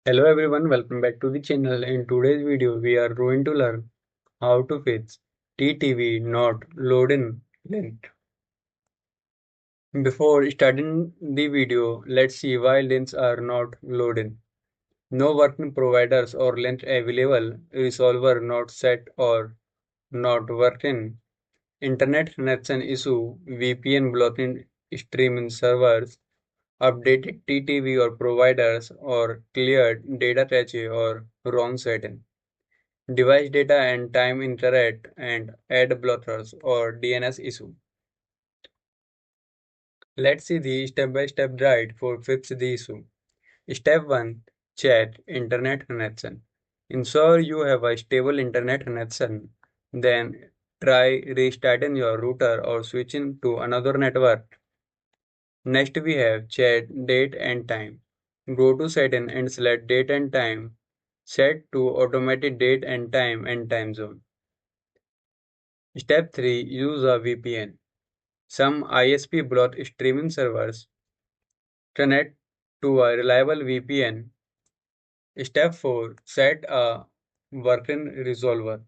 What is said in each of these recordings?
Hello everyone, welcome back to the channel. In today's video, we are going to learn how to fix TTV not loading lint. Before starting the video, let's see why lints are not loading. No working providers or lint available, resolver not set or not working, internet connection issue, VPN blocking streaming servers, updated TTV or providers or cleared data cache or wrong setting. Device data and time interrupt and ad blockers or DNS issue. Let's see the step-by-step guide for fix the issue. Step 1. Check internet connection. Ensure you have a stable internet connection. Then try restarting your router or switching to another network. Next we have check date and time. Go to setting and select date and time. Set to automatic date and time zone. Step 3. Use a VPN. Some ISP block streaming servers. Connect to a reliable VPN. Step 4. Set a working resolver.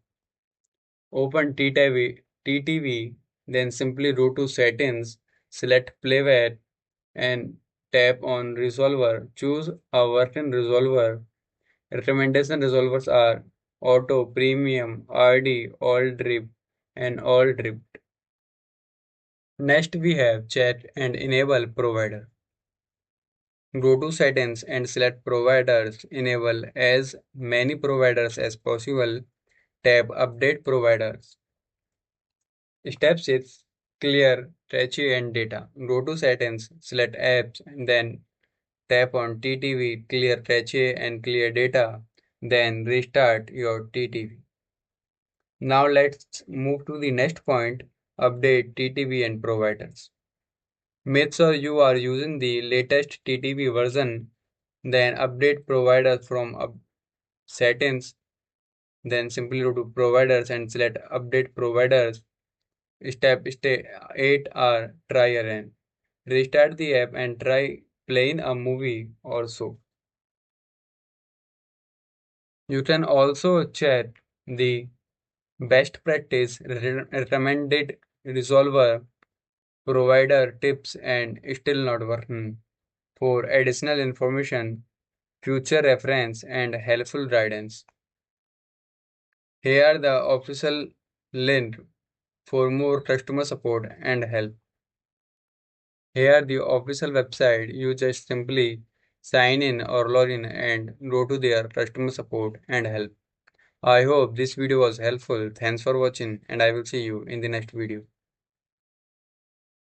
Open TTV, then simply go to Settings, select Playback, and tap on Resolver. Choose a working resolver. Recommendation resolvers are Auto, Premium, RD, All Drip, and All Dripped. Next we have Chat and Enable Provider. Go to Settings and select Providers. Enable as many providers as possible. Tab Update Providers. Step 6. Clear cache and data. Go to Settings, select Apps, and then tap on TTV, Clear Cache and Clear Data. Then restart your TTV. Now let's move to the next point, update TTV and providers. Make sure you are using the latest TTV version, then update providers from settings, then simply go to providers and select update providers. Step 8 are try again. Restart the app and try playing a movie or so. You can also check the best practice recommended resolver provider tips and still not working. For additional information, future reference, and helpful guidance, here are the official link for more customer support and help. Here the official website, you just simply sign in or log in and go to their customer support and help. I hope this video was helpful. Thanks for watching and I will see you in the next video.